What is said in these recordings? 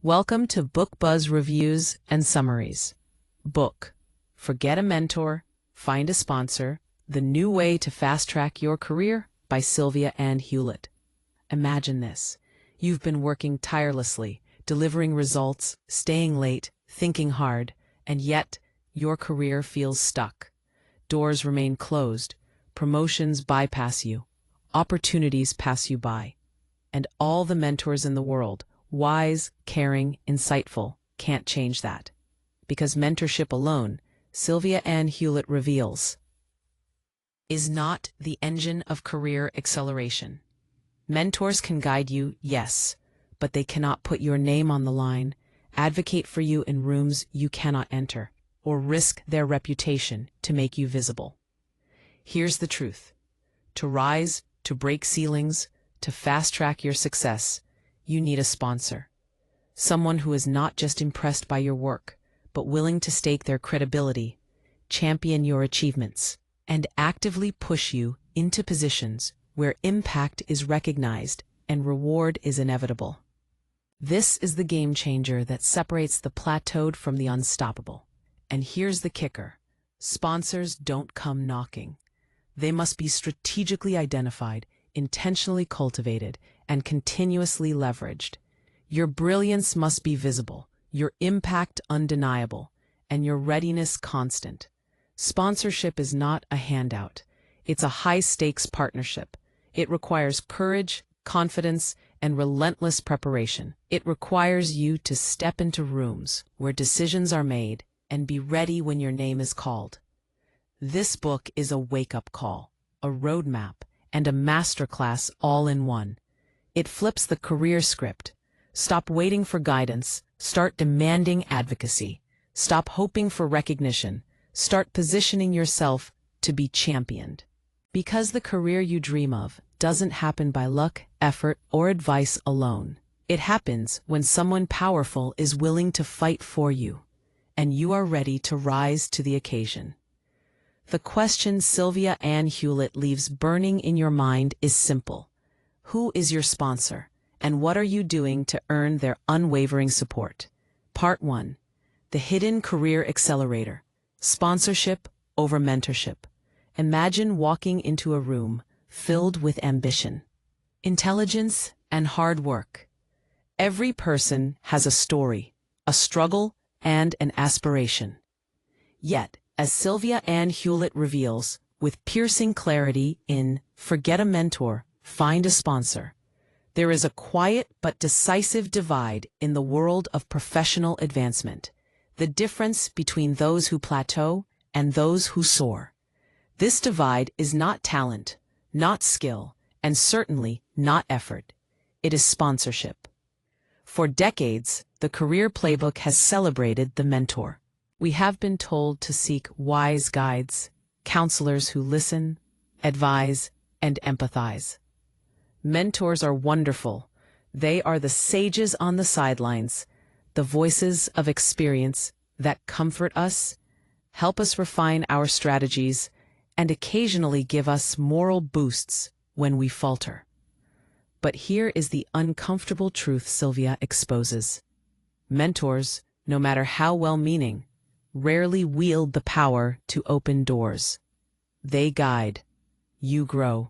Welcome to Book Buzz Reviews and Summaries. Book: Forget a Mentor, Find a Sponsor, The New Way to Fast Track Your Career by Sylvia Ann Hewlett. Imagine this. You've been working tirelessly, delivering results, staying late, thinking hard, and yet your career feels stuck. Doors remain closed, promotions bypass you, opportunities pass you by, and all the mentors in the world, wise, caring, insightful, can't change that. Because mentorship alone, Sylvia Ann Hewlett reveals, is not the engine of career acceleration. Mentors can guide you, yes, but they cannot put your name on the line, advocate for you in rooms you cannot enter, or risk their reputation to make you visible. Here's the truth. To rise, to break ceilings, to fast-track your success, you need a sponsor. Someone who is not just impressed by your work, but willing to stake their credibility, champion your achievements, and actively push you into positions where impact is recognized and reward is inevitable. This is the game changer that separates the plateaued from the unstoppable. And here's the kicker. Sponsors don't come knocking. They must be strategically identified, intentionally cultivated, and continuously leveraged. Your brilliance must be visible, your impact undeniable, and your readiness constant. Sponsorship is not a handout. It's a high-stakes partnership. It requires courage, confidence, and relentless preparation. It requires you to step into rooms where decisions are made and be ready when your name is called. This book is a wake-up call, a roadmap, and a masterclass all in one. It flips the career script. Stop waiting for guidance. Start demanding advocacy. Stop hoping for recognition. Start positioning yourself to be championed. Because the career you dream of doesn't happen by luck, effort, or advice alone. It happens when someone powerful is willing to fight for you, and you are ready to rise to the occasion. The question Sylvia Ann Hewlett leaves burning in your mind is simple. Who is your sponsor, and what are you doing to earn their unwavering support? Part 1. The Hidden Career Accelerator. Sponsorship over mentorship. Imagine walking into a room filled with ambition, intelligence, and hard work. Every person has a story, a struggle, and an aspiration. Yet, as Sylvia Ann Hewlett reveals, with piercing clarity in Forget a Mentor, Find a Sponsor, there is a quiet but decisive divide in the world of professional advancement, the difference between those who plateau and those who soar. This divide is not talent, not skill, and certainly not effort. It is sponsorship. For decades, the career playbook has celebrated the mentor. We have been told to seek wise guides, counselors who listen, advise, and empathize. Mentors are wonderful. They are the sages on the sidelines, the voices of experience that comfort us, help us refine our strategies, and occasionally give us moral boosts when we falter. But here is the uncomfortable truth Sylvia exposes. Mentors, no matter how well-meaning, rarely wield the power to open doors. They guide, you grow.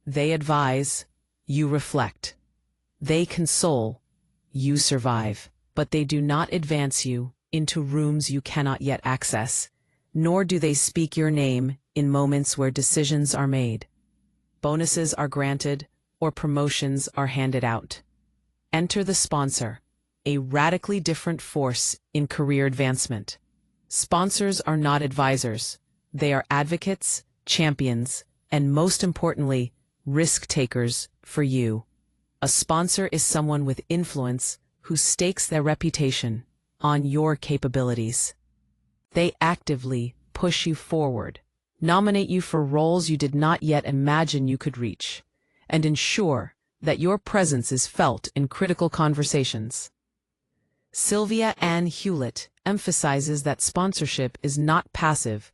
They advise, you reflect. They console, you survive. But they do not advance you into rooms you cannot yet access, nor do they speak your name in moments where decisions are made. Bonuses are granted, or promotions are handed out. Enter the sponsor, a radically different force in career advancement. Sponsors are not advisors. They are advocates, champions, and most importantly, risk-takers for you. A sponsor is someone with influence who stakes their reputation on your capabilities. They actively push you forward, nominate you for roles you did not yet imagine you could reach, and ensure that your presence is felt in critical conversations. Sylvia Ann Hewlett emphasizes that sponsorship is not passive.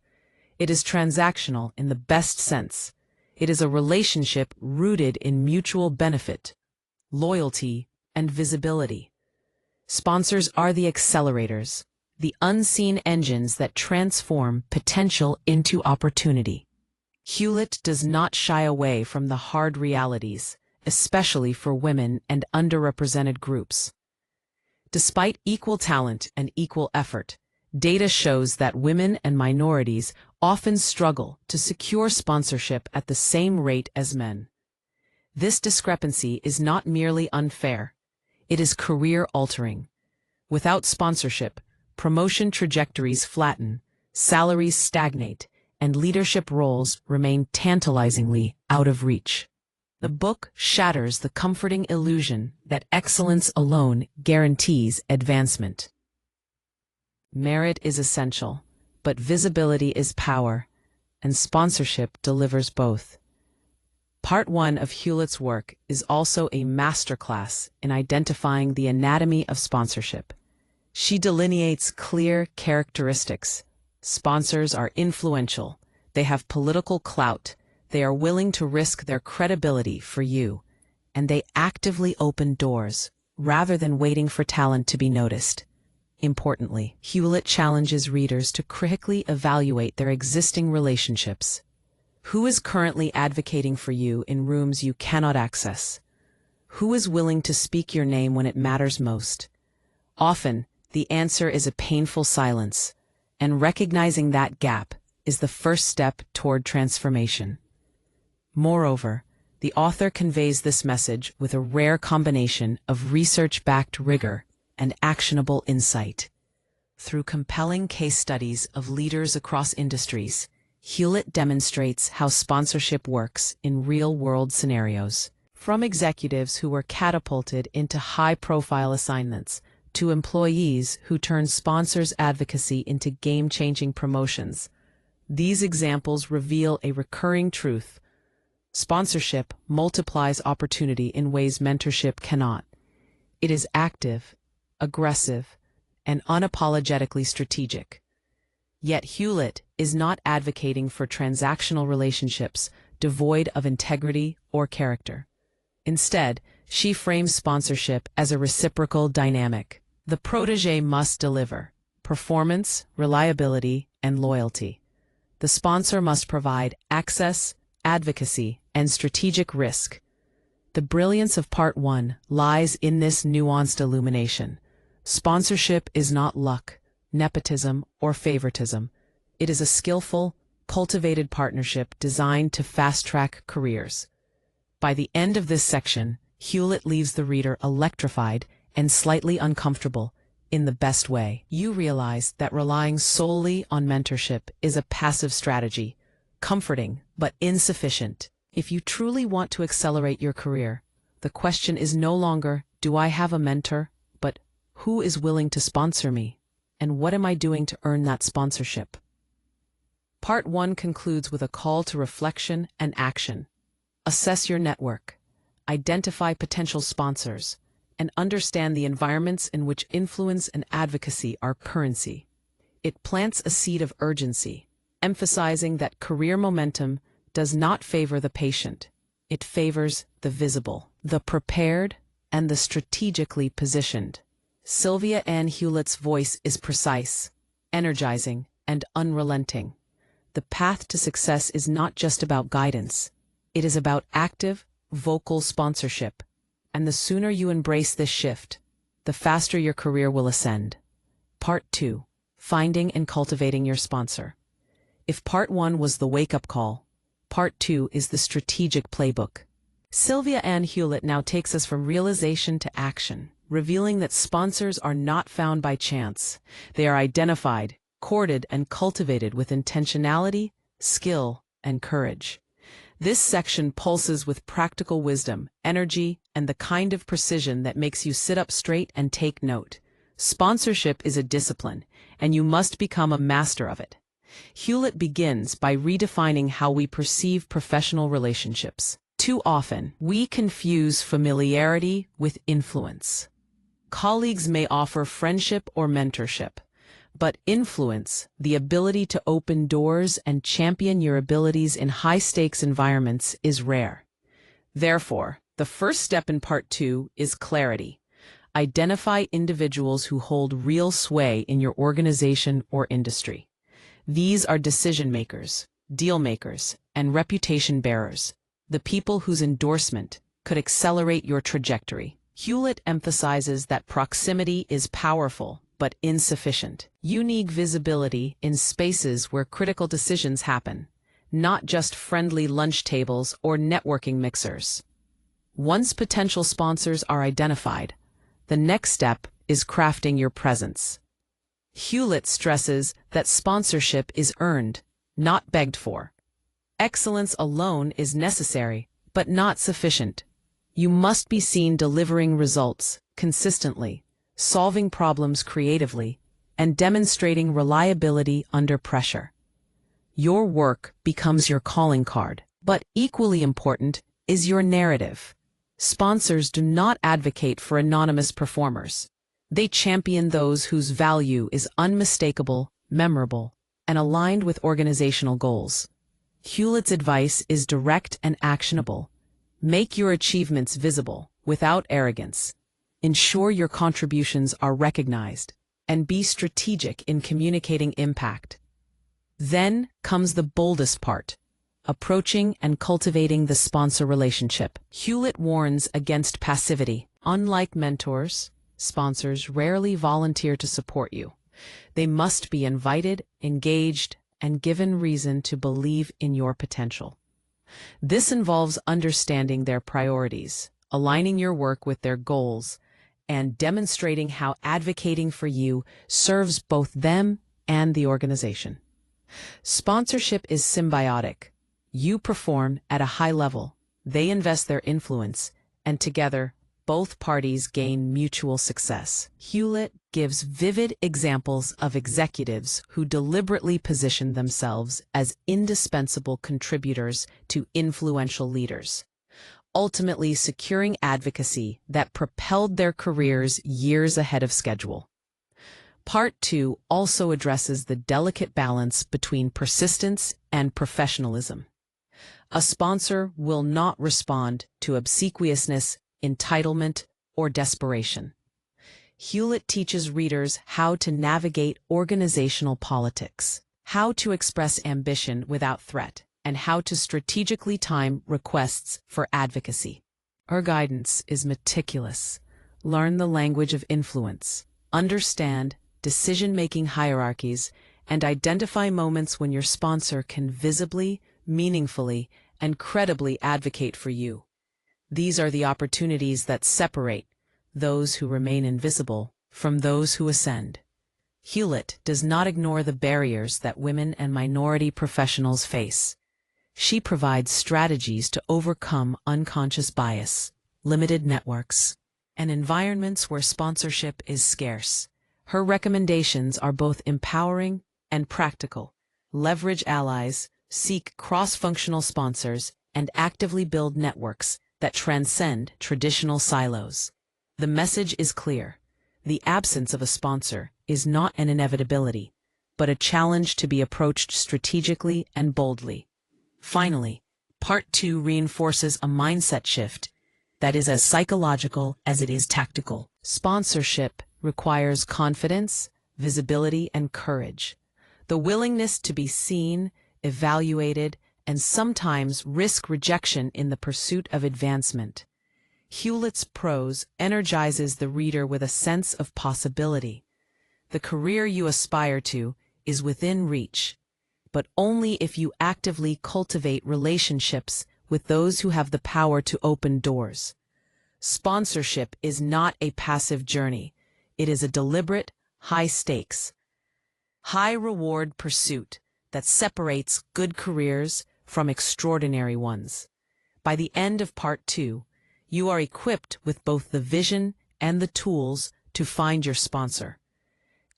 It is transactional in the best sense. It is a relationship rooted in mutual benefit, loyalty, and visibility. Sponsors are the accelerators, the unseen engines that transform potential into opportunity. Hewlett does not shy away from the hard realities, especially for women and underrepresented groups. Despite equal talent and equal effort, data shows that women and minorities often struggle to secure sponsorship at the same rate as men. This discrepancy is not merely unfair, it is career-altering. Without sponsorship, promotion trajectories flatten, salaries stagnate, and leadership roles remain tantalizingly out of reach. The book shatters the comforting illusion that excellence alone guarantees advancement. Merit is essential, but visibility is power, and sponsorship delivers both. Part 1 of Hewlett's work is also a masterclass in identifying the anatomy of sponsorship. She delineates clear characteristics. Sponsors are influential, they have political clout, they are willing to risk their credibility for you, and they actively open doors, rather than waiting for talent to be noticed. Importantly, Hewlett challenges readers to critically evaluate their existing relationships. Who is currently advocating for you in rooms you cannot access? Who is willing to speak your name when it matters most? Often, the answer is a painful silence, and recognizing that gap is the first step toward transformation. Moreover, the author conveys this message with a rare combination of research-backed rigor and actionable insight. Through compelling case studies of leaders across industries, Hewlett demonstrates how sponsorship works in real-world scenarios. From executives who were catapulted into high-profile assignments to employees who turned sponsors' advocacy into game-changing promotions, these examples reveal a recurring truth. Sponsorship multiplies opportunity in ways mentorship cannot. It is active, aggressive, and unapologetically strategic. Yet Hewlett is not advocating for transactional relationships devoid of integrity or character. Instead, she frames sponsorship as a reciprocal dynamic. The protégé must deliver performance, reliability, and loyalty. The sponsor must provide access, advocacy, and strategic risk. The brilliance of Part 1 lies in this nuanced illumination. Sponsorship is not luck, nepotism, or favoritism. It is a skillful, cultivated partnership designed to fast-track careers. By the end of this section, Hewlett leaves the reader electrified and slightly uncomfortable in the best way. You realize that relying solely on mentorship is a passive strategy, comforting but insufficient. If you truly want to accelerate your career, the question is no longer, do I have a mentor, but who is willing to sponsor me, and what am I doing to earn that sponsorship? Part 1 concludes with a call to reflection and action. Assess your network, identify potential sponsors, and understand the environments in which influence and advocacy are currency. It plants a seed of urgency, emphasizing that career momentum does not favor the patient. It favors the visible, the prepared, and the strategically positioned. Sylvia Ann Hewlett's voice is precise, energizing, and unrelenting. The path to success is not just about guidance. It is about active, vocal sponsorship. And the sooner you embrace this shift, the faster your career will ascend. Part 2. Finding and cultivating your sponsor. If Part 1 was the wake-up call, Part 2 is the strategic playbook. Sylvia Ann Hewlett now takes us from realization to action, revealing that sponsors are not found by chance. They are identified, courted, and cultivated with intentionality, skill, and courage. This section pulses with practical wisdom, energy, and the kind of precision that makes you sit up straight and take note. Sponsorship is a discipline, and you must become a master of it. Hewlett begins by redefining how we perceive professional relationships. Too often, we confuse familiarity with influence. Colleagues may offer friendship or mentorship, but influence, the ability to open doors and champion your abilities in high-stakes environments, is rare. Therefore, the first step in Part 2 is clarity. Identify individuals who hold real sway in your organization or industry. These are decision makers, deal makers, and reputation bearers, the people whose endorsement could accelerate your trajectory. Hewlett emphasizes that proximity is powerful but insufficient. You need visibility in spaces where critical decisions happen, not just friendly lunch tables or networking mixers. Once potential sponsors are identified, the next step is crafting your presence. Hewlett stresses that sponsorship is earned, not begged for. Excellence alone is necessary, but not sufficient. You must be seen delivering results consistently, solving problems creatively, and demonstrating reliability under pressure. Your work becomes your calling card, but equally important is your narrative. Sponsors do not advocate for anonymous performers. They champion those whose value is unmistakable, memorable, and aligned with organizational goals. Hewlett's advice is direct and actionable. Make your achievements visible, without arrogance. Ensure your contributions are recognized, and be strategic in communicating impact. Then comes the boldest part: approaching and cultivating the sponsor relationship. Hewlett warns against passivity. Unlike mentors, sponsors rarely volunteer to support you. They must be invited, engaged, and given reason to believe in your potential. This involves understanding their priorities, aligning your work with their goals, and demonstrating how advocating for you serves both them and the organization. Sponsorship is symbiotic. You perform at a high level, they invest their influence, and together, both parties gain mutual success. Hewlett gives vivid examples of executives who deliberately position themselves as indispensable contributors to influential leaders, ultimately securing advocacy that propelled their careers years ahead of schedule. Part 2 also addresses the delicate balance between persistence and professionalism. A sponsor will not respond to obsequiousness, entitlement, or desperation. Hewlett teaches readers how to navigate organizational politics, how to express ambition without threat, and how to strategically time requests for advocacy. Her guidance is meticulous. Learn the language of influence, understand decision-making hierarchies, and identify moments when your sponsor can visibly, meaningfully, and credibly advocate for you. These are the opportunities that separate those who remain invisible from those who ascend. Hewlett does not ignore the barriers that women and minority professionals face. She provides strategies to overcome unconscious bias, limited networks, and environments where sponsorship is scarce. Her recommendations are both empowering and practical. Leverage allies, seek cross-functional sponsors, and actively build networks that transcend traditional silos. The message is clear. The absence of a sponsor is not an inevitability, but a challenge to be approached strategically and boldly. Finally, Part 2 reinforces a mindset shift that is as psychological as it is tactical. Sponsorship requires confidence, visibility, and courage. The willingness to be seen, evaluated, and sometimes risk rejection in the pursuit of advancement. Hewlett's prose energizes the reader with a sense of possibility. The career you aspire to is within reach, but only if you actively cultivate relationships with those who have the power to open doors. Sponsorship is not a passive journey. It is a deliberate, high-stakes, high-reward pursuit that separates good careers from extraordinary ones. By the end of Part 2, you are equipped with both the vision and the tools to find your sponsor.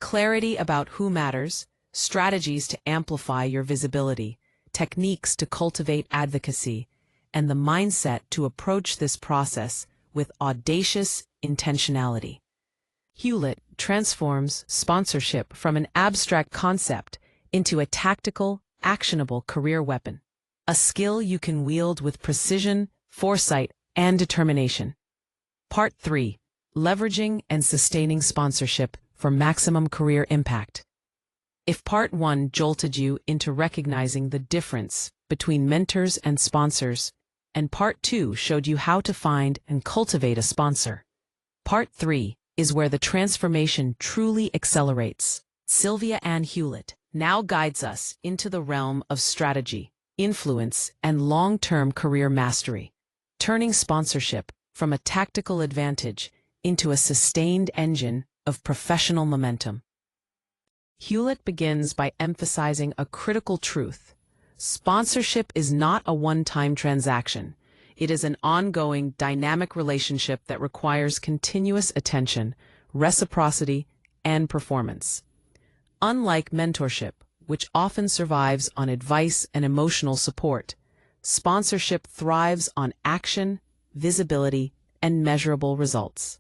Clarity about who matters, strategies to amplify your visibility, techniques to cultivate advocacy, and the mindset to approach this process with audacious intentionality. Hewlett transforms sponsorship from an abstract concept into a tactical, actionable career weapon, a skill you can wield with precision, foresight, and determination. Part 3. Leveraging and sustaining sponsorship for maximum career impact. If Part 1 jolted you into recognizing the difference between mentors and sponsors, and Part 2 showed you how to find and cultivate a sponsor, Part 3 is where the transformation truly accelerates. Sylvia Ann Hewlett now guides us into the realm of strategy, influence, and long-term career mastery, turning sponsorship from a tactical advantage into a sustained engine of professional momentum. Hewlett begins by emphasizing a critical truth. Sponsorship is not a one-time transaction. It is an ongoing, dynamic relationship that requires continuous attention, reciprocity, and performance. Unlike mentorship, which often survives on advice and emotional support, sponsorship thrives on action, visibility, and measurable results.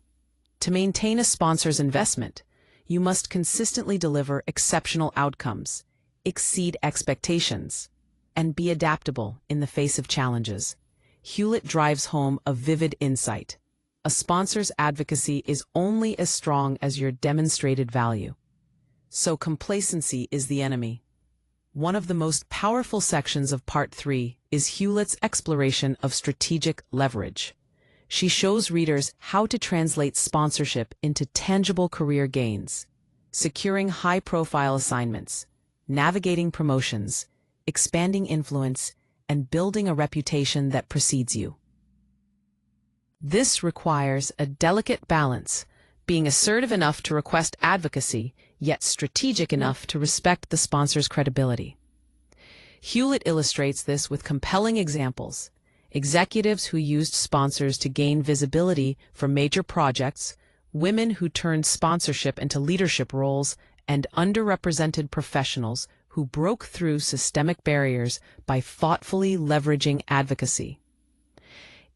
To maintain a sponsor's investment, you must consistently deliver exceptional outcomes, exceed expectations, and be adaptable in the face of challenges. Hewlett drives home a vivid insight. A sponsor's advocacy is only as strong as your demonstrated value. So complacency is the enemy. One of the most powerful sections of Part 3 is Hewlett's exploration of strategic leverage. She shows readers how to translate sponsorship into tangible career gains, securing high-profile assignments, navigating promotions, expanding influence, and building a reputation that precedes you. This requires a delicate balance, being assertive enough to request advocacy, yet strategic enough to respect the sponsor's credibility. Hewlett illustrates this with compelling examples: executives who used sponsors to gain visibility for major projects, women who turned sponsorship into leadership roles, and underrepresented professionals who broke through systemic barriers by thoughtfully leveraging advocacy.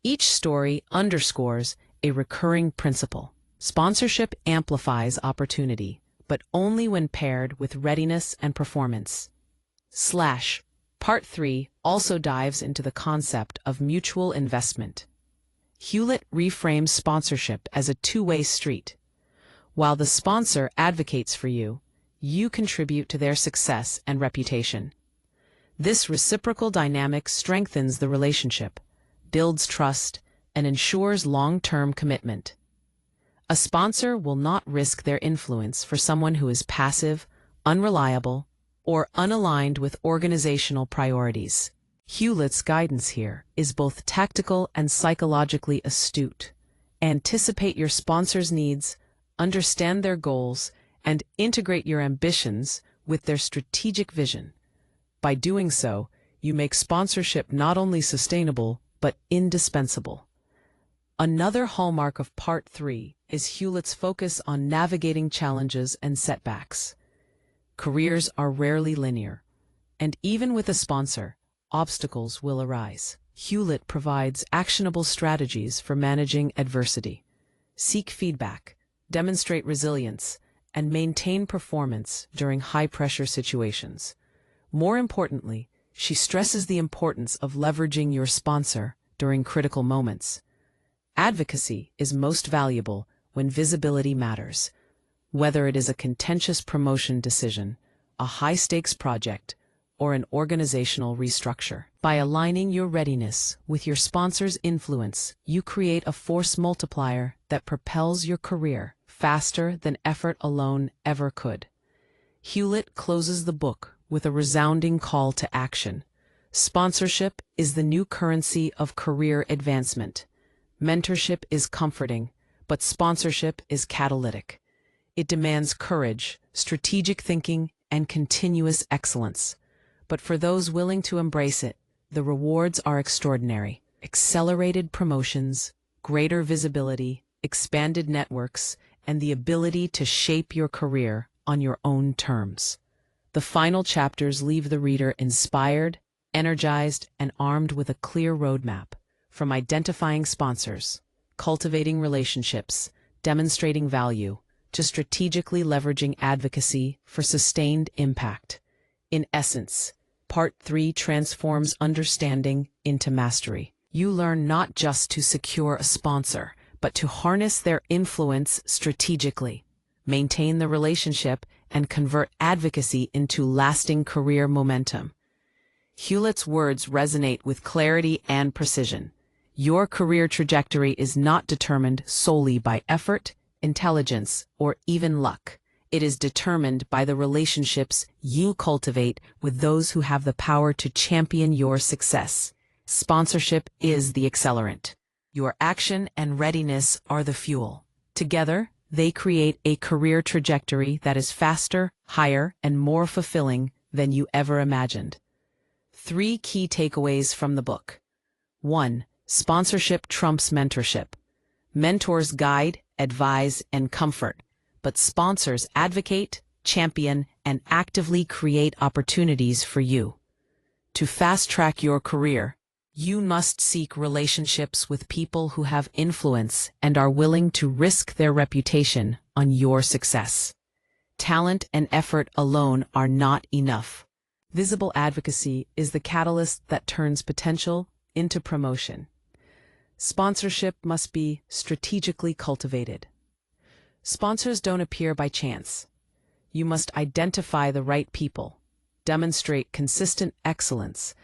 Each story underscores a recurring principle. Sponsorship amplifies opportunity, but only when paired with readiness and performance. Part 3 also dives into the concept of mutual investment. Hewlett reframes sponsorship as a two-way street. While the sponsor advocates for you, you contribute to their success and reputation. This reciprocal dynamic strengthens the relationship, builds trust, and ensures long-term commitment. A sponsor will not risk their influence for someone who is passive, unreliable, or unaligned with organizational priorities. Hewlett's guidance here is both tactical and psychologically astute. Anticipate your sponsor's needs, understand their goals, and integrate your ambitions with their strategic vision. By doing so, you make sponsorship not only sustainable, but indispensable. Another hallmark of Part 3 is Hewlett's focus on navigating challenges and setbacks. Careers are rarely linear, and even with a sponsor, obstacles will arise. Hewlett provides actionable strategies for managing adversity. Seek feedback, demonstrate resilience, and maintain performance during high-pressure situations. More importantly, she stresses the importance of leveraging your sponsor during critical moments. Advocacy is most valuable when visibility matters, whether it is a contentious promotion decision, a high-stakes project, or an organizational restructure. By aligning your readiness with your sponsor's influence, you create a force multiplier that propels your career faster than effort alone ever could. Hewlett closes the book with a resounding call to action. Sponsorship is the new currency of career advancement. Mentorship is comforting, but sponsorship is catalytic. It demands courage, strategic thinking, and continuous excellence. But for those willing to embrace it, the rewards are extraordinary. Accelerated promotions, greater visibility, expanded networks, and the ability to shape your career on your own terms. The final chapters leave the reader inspired, energized, and armed with a clear roadmap. From identifying sponsors, cultivating relationships, demonstrating value, to strategically leveraging advocacy for sustained impact. In essence, Part 3 transforms understanding into mastery. You learn not just to secure a sponsor, but to harness their influence strategically, maintain the relationship, and convert advocacy into lasting career momentum. Hewlett's words resonate with clarity and precision. Your career trajectory is not determined solely by effort, intelligence, or even luck. It is determined by the relationships you cultivate with those who have the power to champion your success. Sponsorship is the accelerant. Your action and readiness are the fuel. Together, they create a career trajectory that is faster, higher, and more fulfilling than you ever imagined. 3 key takeaways from the book. 1. Sponsorship trumps mentorship. Mentors guide, advise, and comfort, but sponsors advocate, champion, and actively create opportunities for you. To fast-track your career, you must seek relationships with people who have influence and are willing to risk their reputation on your success. Talent and effort alone are not enough. Visible advocacy is the catalyst that turns potential into promotion. Sponsorship must be strategically cultivated. Sponsors don't appear by chance. You must identify the right people, demonstrate consistent excellence,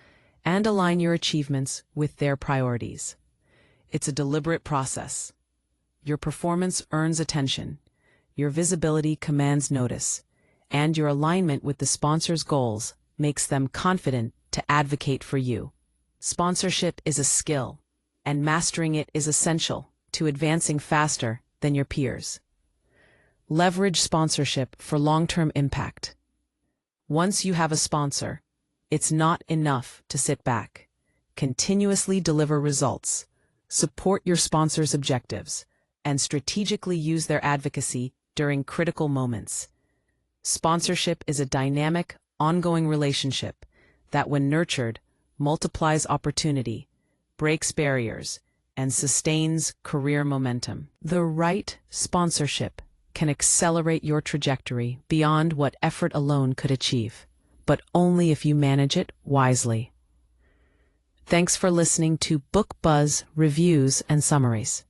and align your achievements with their priorities. It's a deliberate process. Your performance earns attention, your visibility commands notice, and your alignment with the sponsor's goals makes them confident to advocate for you. Sponsorship is a skill, and mastering it is essential to advancing faster than your peers. Leverage sponsorship for long-term impact. Once you have a sponsor, it's not enough to sit back. Continuously deliver results, support your sponsor's objectives, and strategically use their advocacy during critical moments. Sponsorship is a dynamic, ongoing relationship that, when nurtured, multiplies opportunity, breaks barriers, and sustains career momentum. The right sponsorship can accelerate your trajectory beyond what effort alone could achieve, but only if you manage it wisely. Thanks for listening to Book Buzz Reviews and Summaries.